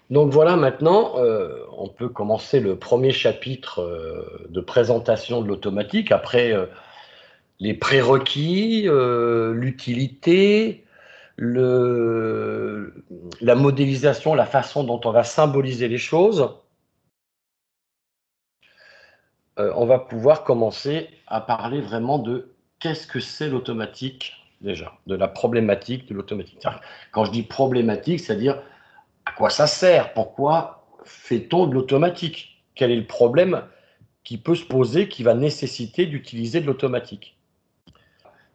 Donc voilà, maintenant, on peut commencer le premier chapitre de présentation de l'automatique. Après les prérequis, l'utilité, la modélisation, la façon dont on va symboliser les choses, on va pouvoir commencer à parler vraiment de qu'est-ce que c'est l'automatique déjà, de la problématique de l'automatique. Quand je dis problématique, c'est-à-dire à quoi ça sert, pourquoi fait-on de l'automatique, quel est le problème qui peut se poser, qui va nécessiter d'utiliser de l'automatique.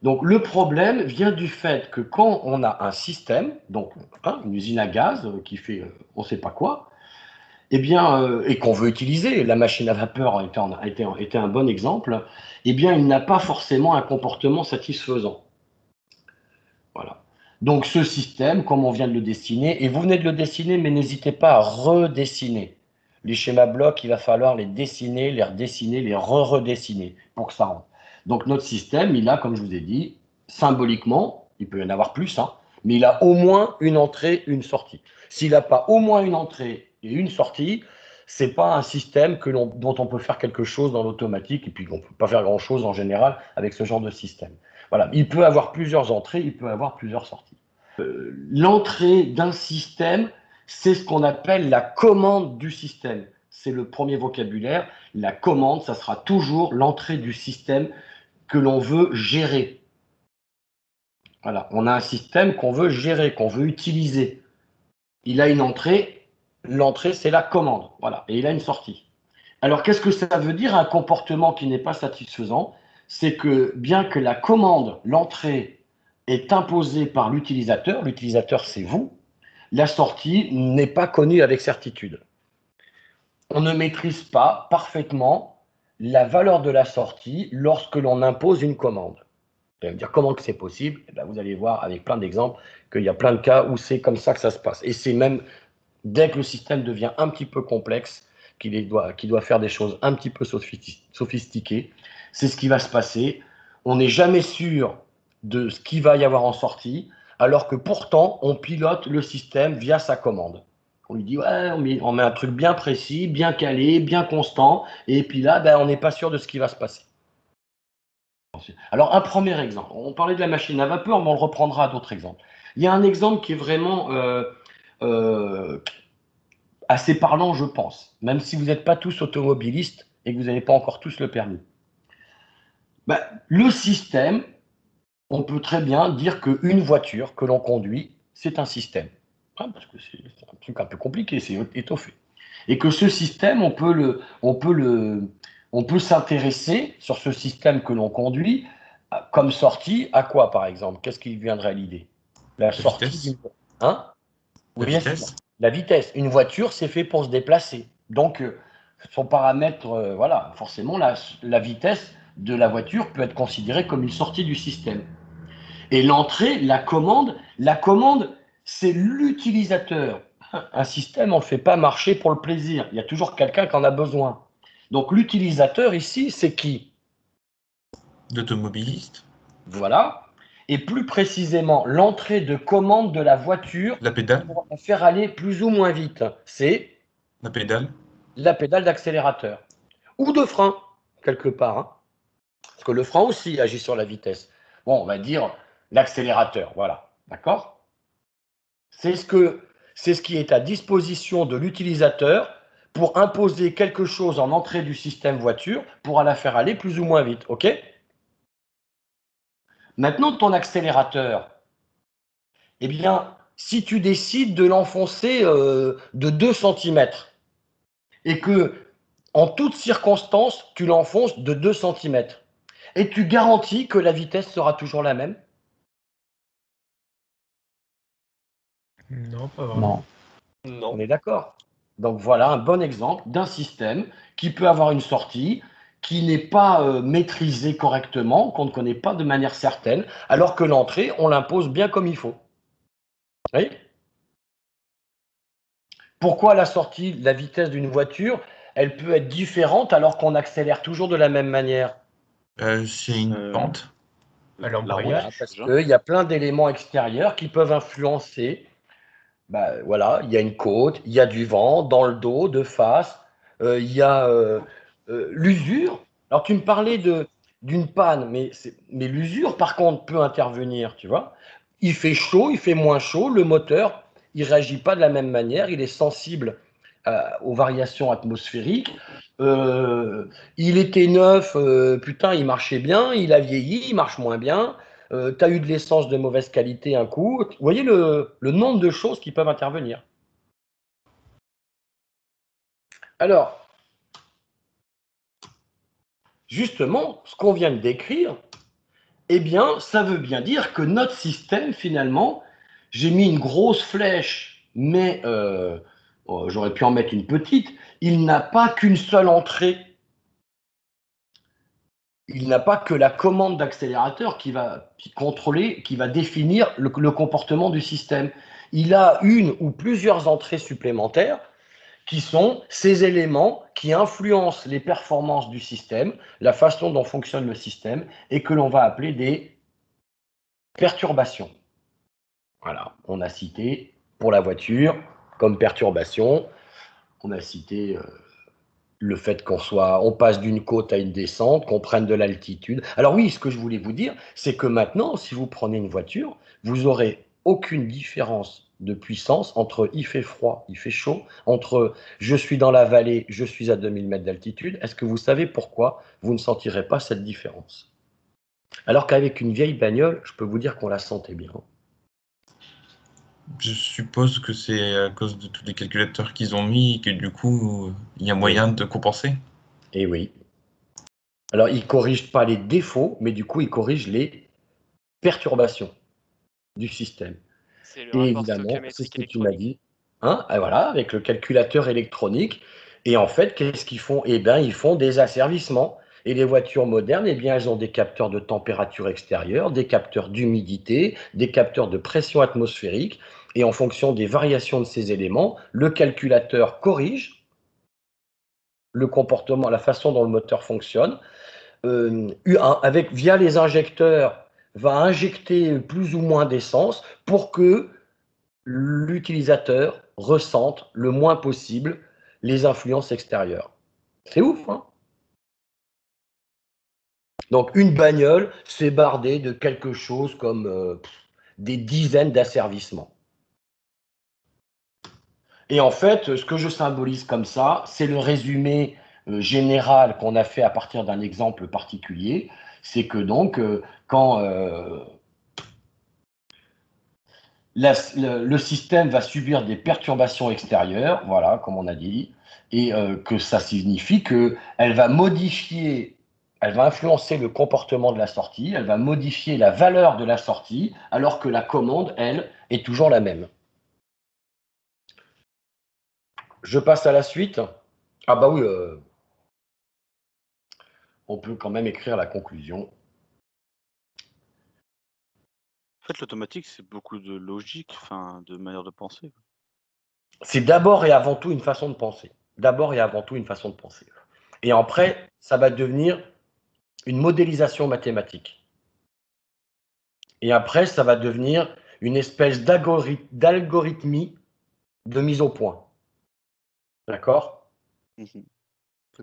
Donc le problème vient du fait que quand on a un système, donc une usine à gaz qui fait on ne sait pas quoi, eh bien, et qu'on veut utiliser, la machine à vapeur était un bon exemple, eh bien, il n'a pas forcément un comportement satisfaisant. Voilà. Donc ce système, comme on vient de le dessiner, et vous venez de le dessiner, mais n'hésitez pas à redessiner. Les schémas blocs, il va falloir les dessiner, les redessiner, les redessiner pour que ça rentre. Donc notre système, il a, comme je vous ai dit, symboliquement, il peut y en avoir plus, mais il a au moins une entrée, une sortie. S'il n'a pas au moins une entrée et une sortie, c'est pas un système dont on peut faire quelque chose dans l'automatique, et puis on ne peut pas faire grand-chose en général avec ce genre de système. Voilà, il peut avoir plusieurs entrées, il peut avoir plusieurs sorties. L'entrée d'un système, c'est ce qu'on appelle la commande du système. C'est le premier vocabulaire. La commande, ça sera toujours l'entrée du système que l'on veut gérer. Voilà, on a un système qu'on veut gérer, qu'on veut utiliser. Il a une entrée, l'entrée c'est la commande, voilà, et il a une sortie. Alors qu'est-ce que ça veut dire un comportement qui n'est pas satisfaisant? C'est que bien que la commande, l'entrée, est imposée par l'utilisateur c'est vous, la sortie n'est pas connue avec certitude. On ne maîtrise pas parfaitement la valeur de la sortie lorsque l'on impose une commande. Vous allez me dire comment que c'est possible? Eh bien, vous allez voir avec plein d'exemples qu'il y a plein de cas où c'est comme ça que ça se passe. Et c'est même dès que le système devient un petit peu complexe, qu'il doit faire des choses un petit peu sophistiquées, c'est ce qui va se passer. On n'est jamais sûr de ce qu'il va y avoir en sortie, alors que pourtant, on pilote le système via sa commande. On lui dit, ouais, on met un truc bien précis, bien calé, bien constant, et puis là, ben, on n'est pas sûr de ce qui va se passer. Alors, un premier exemple. On parlait de la machine à vapeur, mais on le reprendra à d'autres exemples. Il y a un exemple qui est vraiment assez parlant, je pense, même si vous n'êtes pas tous automobilistes et que vous n'avez pas encore tous le permis. Ben, le système, on peut très bien dire qu'une voiture que l'on conduit, c'est un système. Parce que c'est un truc un peu compliqué, c'est étoffé. Et que ce système, on peut s'intéresser sur ce système que l'on conduit comme sortie à quoi, par exemple? Qu'est-ce qui viendrait à l'idée? La sortie d'une... Hein? La Oui, bien sûr. vitesse. La vitesse. Une voiture, c'est fait pour se déplacer. Donc, son paramètre, voilà, forcément, la vitesse de la voiture peut être considérée comme une sortie du système. Et l'entrée, la commande, c'est l'utilisateur. Un système, on ne le fait pas marcher pour le plaisir. Il y a toujours quelqu'un qui en a besoin. Donc, l'utilisateur ici, c'est qui? D'automobiliste. Voilà. Et plus précisément, l'entrée de commande de la voiture La pédale. pour la faire aller plus ou moins vite. C'est La pédale. la pédale d'accélérateur. Ou de frein, quelque part. Parce que le frein aussi agit sur la vitesse. Bon, on va dire l'accélérateur, voilà. D'accord? C'est ce qui est à disposition de l'utilisateur pour imposer quelque chose en entrée du système voiture pour la faire aller plus ou moins vite. OK? Maintenant, ton accélérateur, eh bien, si tu décides de l'enfoncer de 2 cm et que, en toutes circonstances, tu l'enfonces de 2 cm, et tu garantis que la vitesse sera toujours la même? Non, pas vraiment. Non. Non. On est d'accord. Donc voilà un bon exemple d'un système qui peut avoir une sortie qui n'est pas maîtrisée correctement, qu'on ne connaît pas de manière certaine, alors que l'entrée, on l'impose bien comme il faut. Vous voyez? Pourquoi la sortie, la vitesse d'une voiture, elle peut être différente alors qu'on accélère toujours de la même manière? C'est une pente. À Voilà, l'embrayage. parce qu'il y a plein d'éléments extérieurs qui peuvent influencer Bah, voilà, il y a une côte, il y a du vent dans le dos, de face, il y a l'usure. Alors tu me parlais d'une panne, mais l'usure, par contre, peut intervenir, tu vois. Il fait chaud, il fait moins chaud, le moteur, il réagit pas de la même manière, il est sensible aux variations atmosphériques. Il était neuf, putain, il marchait bien, il a vieilli, il marche moins bien. Tu as eu de l'essence de mauvaise qualité un coup. Vous voyez le nombre de choses qui peuvent intervenir. Alors, justement, ce qu'on vient de décrire, eh bien, ça veut bien dire que notre système, finalement, j'ai mis une grosse flèche, mais j'aurais pu en mettre une petite, il n'a pas qu'une seule entrée. Il n'a pas que la commande d'accélérateur qui va contrôler, qui va définir le comportement du système. Il a une ou plusieurs entrées supplémentaires qui sont ces éléments qui influencent les performances du système, la façon dont fonctionne le système, et que l'on va appeler des perturbations. Voilà, on a cité pour la voiture comme perturbation, on a cité le fait on passe d'une côte à une descente, qu'on prenne de l'altitude. Alors oui, ce que je voulais vous dire, c'est que maintenant, si vous prenez une voiture, vous aurez aucune différence de puissance entre il fait froid, il fait chaud, entre je suis dans la vallée, je suis à 2000 mètres d'altitude. Est-ce que vous savez pourquoi vous ne sentirez pas cette différence? Alors qu'avec une vieille bagnole, je peux vous dire qu'on la sentait bien. Je suppose que c'est à cause de tous les calculateurs qu'ils ont mis et que du coup, il y a moyen de compenser. Et oui. Alors, ils ne corrigent pas les défauts, mais du coup, ils corrigent les perturbations du système. C'est le Et rapport évidemment, c'est ce stoichiométrique que tu m'as électronique. dit, hein, et voilà, avec le calculateur électronique. Et en fait, qu'est-ce qu'ils font? Eh bien, ils font des asservissements. Et les voitures modernes, eh bien, elles ont des capteurs de température extérieure, des capteurs d'humidité, des capteurs de pression atmosphérique. Et en fonction des variations de ces éléments, le calculateur corrige le comportement, la façon dont le moteur fonctionne. Via les injecteurs, va injecter plus ou moins d'essence pour que l'utilisateur ressente le moins possible les influences extérieures. C'est ouf, hein? Donc une bagnole, c'est bardé de quelque chose comme des dizaines d'asservissements. Et en fait, ce que je symbolise comme ça, c'est le résumé général qu'on a fait à partir d'un exemple particulier. C'est que donc, quand le système va subir des perturbations extérieures, voilà, comme on a dit, et que ça signifie qu'elle va modifier, elle va influencer le comportement de la sortie, elle va modifier la valeur de la sortie, alors que la commande, elle, est toujours la même. Je passe à la suite. Ah bah oui, on peut quand même écrire la conclusion. En fait, l'automatique, c'est beaucoup de logique, enfin, de manière de penser. C'est d'abord et avant tout une façon de penser. D'abord et avant tout une façon de penser. Et après, ça va devenir une modélisation mathématique. Et après, ça va devenir une espèce d'algorithmie de mise au point. D'accord?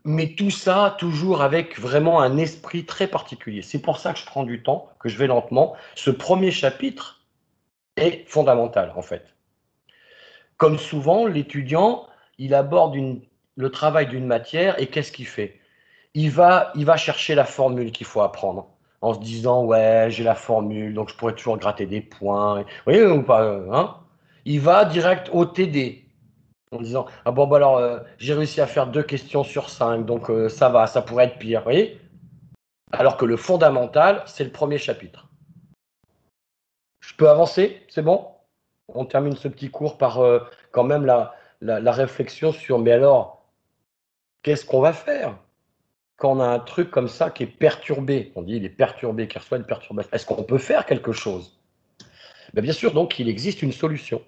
Mais tout ça, toujours avec vraiment un esprit très particulier. C'est pour ça que je prends du temps, que je vais lentement. Ce premier chapitre est fondamental, en fait. Comme souvent, l'étudiant, il aborde le travail d'une matière et qu'est-ce qu'il fait? Il va chercher la formule qu'il faut apprendre en se disant ouais, j'ai la formule, donc je pourrais toujours gratter des points. Vous voyez ou pas, hein? Il va direct au TD en disant ah bon, bah alors j'ai réussi à faire 2 questions sur 5, donc ça va, ça pourrait être pire. Vous voyez? Alors que le fondamental, c'est le premier chapitre. Je peux avancer? C'est bon? On termine ce petit cours par quand même la réflexion sur mais alors, qu'est-ce qu'on va faire quand on a un truc comme ça qui est perturbé? On dit il est perturbé, qu'il reçoit une perturbation. Est-ce qu'on peut faire quelque chose? Bien sûr, donc il existe une solution.